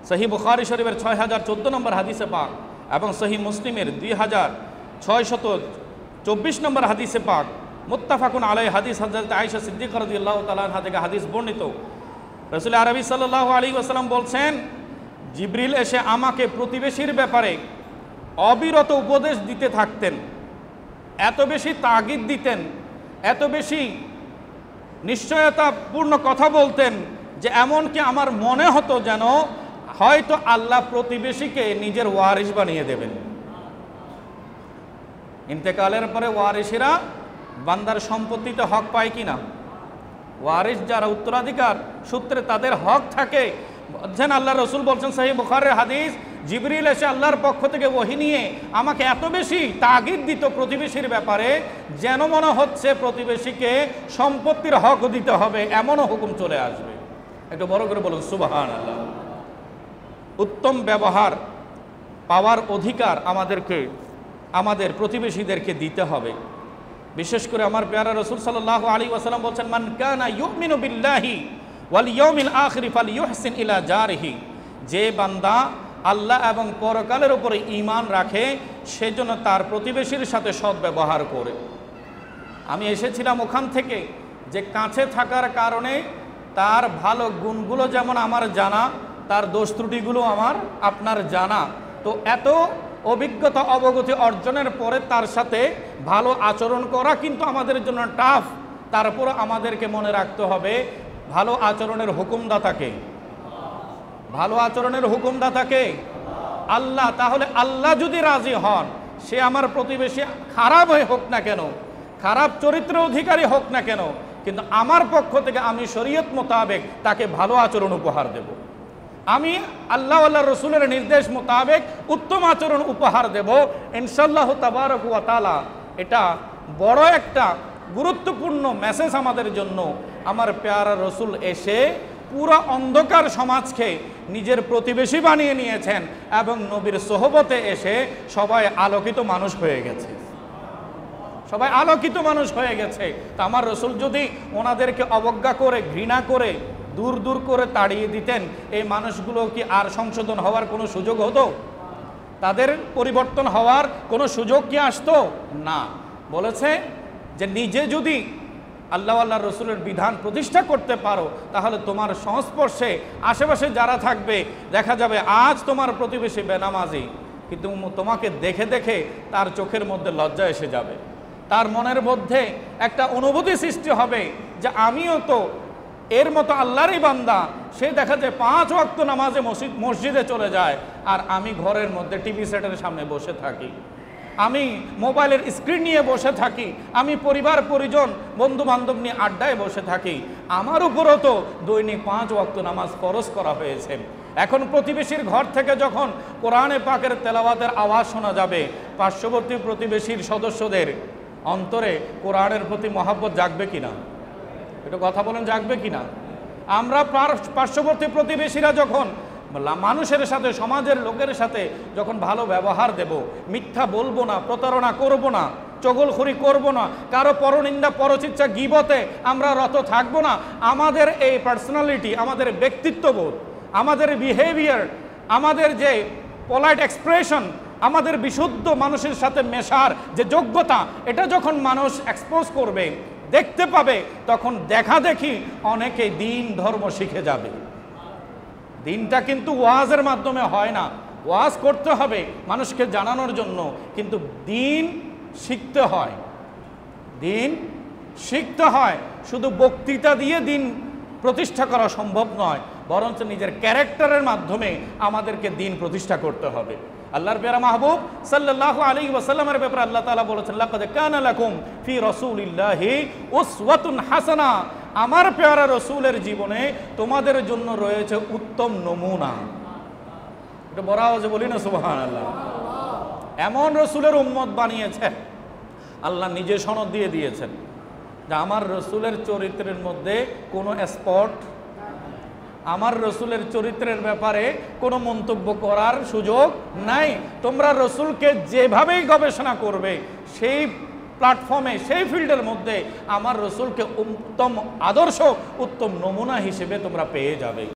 সহিহ বুখারী শরীফের 6014 নম্বর হাদিসে পাক এবং সহিহ মুসলিমের 2624 নম্বর হাদিসে পাক মুত্তাফাকুন আলাইহি হাদিস হযরত আয়েশা সিদ্দিকা রাদিয়াল্লাহু তাআলা আনহা থেকে হাদিস বর্ণিত। রাসূল আরবি সাল্লাল্লাহু আলাইহি ওয়াসাল্লাম বলছেন, জিবরিল এসে আমাকে প্রতিবেশীর ব্যাপারে অবিরত উপদেশ দিতে থাকতেন, এত বেশি তাগিদ দিতেন, এত বেশি নিশ্চয়তাপূর্ণ কথা বলতেন যে এমনকি আমার মনে হতো যেন হয়তো আল্লাহ প্রতিবেশীকে নিজের ওয়ারিশ বানিয়ে দেবেন। ইন্তেকালের পরে ওয়ারিশিরা বান্দার সম্পত্তিতে হক পায় কিনা? ওয়ারিশ যারা উত্তরাধিকার সূত্রে তাদের হক থাকে। বলছেন আল্লাহ রসুল বলছেন সহিহ বুখারীর হাদিস, জিবরিল এসে আল্লাহর পক্ষ থেকে ওহী নিয়ে আমাকে এত বেশি তাগিদ দিত প্রতিবেশীর ব্যাপারে যেন মনে হচ্ছে প্রতিবেশীকে সম্পত্তির হক দিতে হবে, এমনও হুকুম চলে আসবে। একটু বড় করে বলুন সুবহানাল্লাহ। উত্তম ব্যবহার পাওয়ার অধিকার আমাদের প্রতিবেশীদেরকে দিতে হবে। বিশেষ করে আমার প্যারা রাসূল সাল্লাল্লাহু আলাইহি ওয়াসাল্লাম বলছেন, মান কানা ইউমিনু বিল্লাহি ওয়াল ইয়াউমিল আখির ফালইউহসিন ইলা জারিহি। যে বান্দা আল্লাহ এবং পরকালের উপরে ঈমান রাখে সেজন্য তার প্রতিবেশীর সাথে সদ্ব্যবহার করে। আমি এসেছিলাম ওখান থেকে যে কাছে থাকার কারণে তার ভালো গুণগুলো যেমন আমার জানা, তার দোষ ত্রুটিগুলো আপনার জানা। তো এত অভিজ্ঞতা অবগতি অর্জনের পরে তার সাথে ভালো আচরণ করা কিন্তু আমাদের জন্য টাফ। তারপর আমাদেরকে মনে রাখতে হবে ভালো আচরণের হুকুমদাতাকে, ভালো আচরণের হুকুমদাতাকে আল্লাহ। তাহলে আল্লাহ যদি রাজি হন, সে আমার প্রতিবেশী খারাপ হয়ে হোক না কেন, খারাপ চরিত্র অধিকারী হোক না কেন, কিন্তু আমার পক্ষ থেকে আমি শরীয়ত মোতাবেক তাকে ভালো আচরণ উপহার দেব। আমি আল্লাহ আল্লাহ রসুলের নির্দেশ মোতাবেক উত্তম আচরণ উপহার দেব ইনশাআল্লাহ তাবারক ওয়া তাআলা। এটা বড় একটা গুরুত্বপূর্ণ মেসেজ আমাদের জন্য। আমার প্যারা রসুল এসে পুরো অন্ধকার সমাজকে নিজের প্রতিবেশী বানিয়ে নিয়েছেন এবং নবীর সোহবতে এসে সবাই আলোকিত মানুষ হয়ে গেছে, সবাই আলোকিত মানুষ হয়ে গেছে। তা আমার রসুল যদি ওনাদেরকে অবজ্ঞা করে, ঘৃণা করে, দূর দূর করে তাড়িয়ে দিতেন, এই মানুষগুলো কি আর সংশোধন হওয়ার কোনো সুযোগ হতো? তাদের পরিবর্তন হওয়ার কোনো সুযোগ কি আসতো? না। বলেছে যে নিজে যদি আল্লাহ আল্লাহ রসুলের বিধান প্রতিষ্ঠা করতে পারো তাহলে তোমার সংস্পর্শে আশেপাশে যারা থাকবে দেখা যাবে আজ তোমার প্রতিবেশী বেনামাজি, কিন্তু তোমাকে দেখে দেখে তার চোখের মধ্যে লজ্জা এসে যাবে, তার মনের মধ্যে একটা অনুভূতি সৃষ্টি হবে যে আমিও তো এর মতো আল্লাহরই বান্দা। সে দেখা যায় 5 ওয়াক্ত নামাজে মসজিদে চলে যায় আর আমি ঘরের মধ্যে টিভি সেটের সামনে বসে থাকি, আমি মোবাইলের স্ক্রিন নিয়ে বসে থাকি, আমি পরিবার পরিজন বন্ধু বান্ধব নিয়ে আড্ডায় বসে থাকি। আমার উপরও তো দৈনিক 5 ওয়াক্ত নামাজ ফরজ করা হয়েছে। এখন প্রতিবেশীর ঘর থেকে যখন কোরআনে পাকের তেলাওয়াতের আওয়াজ শোনা যাবে, পার্শ্ববর্তী প্রতিবেশীর সদস্যদের অন্তরে কোরআনের প্রতি মহব্বত জাগবে কিনা? একটু কথা বলেন, জাগবে কিনা? আমরা পার্শ্ববর্তী প্রতিবেশীরা যখন মানুষের সাথে, সমাজের লোকের সাথে যখন ভালো ব্যবহার দেব, মিথ্যা বলবো না, প্রতারণা করব না, চগলখড়ি করব না, কারো পরনিন্দা পরচিৎসা গীবতে আমরা রত থাকবো না, আমাদের এই পার্সোনালিটি, আমাদের ব্যক্তিত্ববোধ, আমাদের বিহেভিয়ার, আমাদের যে পোলাইট এক্সপ্রেশন, আমাদের বিশুদ্ধ মানুষের সাথে মেশার যে যোগ্যতা, এটা যখন মানুষ এক্সপোজ করবে, দেখতে পাবে, তখন দেখা দেখি অনেকে দিন ধর্ম শিখে যাবে। দিনটা কিন্তু ওয়াজের মাধ্যমে হয় না, ওয়াজ করতে হবে মানুষকে জানানোর জন্য, কিন্তু দিন শিখতে হয়, দিন শিখতে হয়। শুধু বক্তৃতা দিয়ে দিন প্রতিষ্ঠা করা সম্ভব নয়, বরঞ্চ নিজের ক্যারেক্টারের মাধ্যমে আমাদেরকে দিন প্রতিষ্ঠা করতে হবে। আল্লাহর প্যারা মাহবুব সাল্লাল্লাহু আলাইহি ওয়াসাল্লামের ব্যাপারে আল্লাহ তাআলা বলেছেন, লাকাদ কানা লাকুম ফি রাসূলিল্লাহি উসওয়াতুন হাসানা। আমার প্যারা রসুলের জীবনে তোমাদের জন্য রয়েছে উত্তম নমুনা। এটা বড় আওয়াজে বলি না সুবহানাল্লাহ। এমন রসুলের উম্মত বানিয়েছে, আল্লাহ নিজে সনদ দিয়ে দিয়েছেন যে আমার রসুলের চরিত্রের মধ্যে কোনো স্পট, আমার রসুলের চরিত্রের ব্যাপারে কোনো মন্তব্য করার সুযোগ নাই। তোমরা রসুলকে যেভাবেই গবেষণা করবে, সেই প্ল্যাটফর্মে, সেই ফিল্ডের মধ্যে আমার রসুলকে উত্তম আদর্শ, উত্তম নমুনা হিসেবে তোমরা পেয়ে যাবে।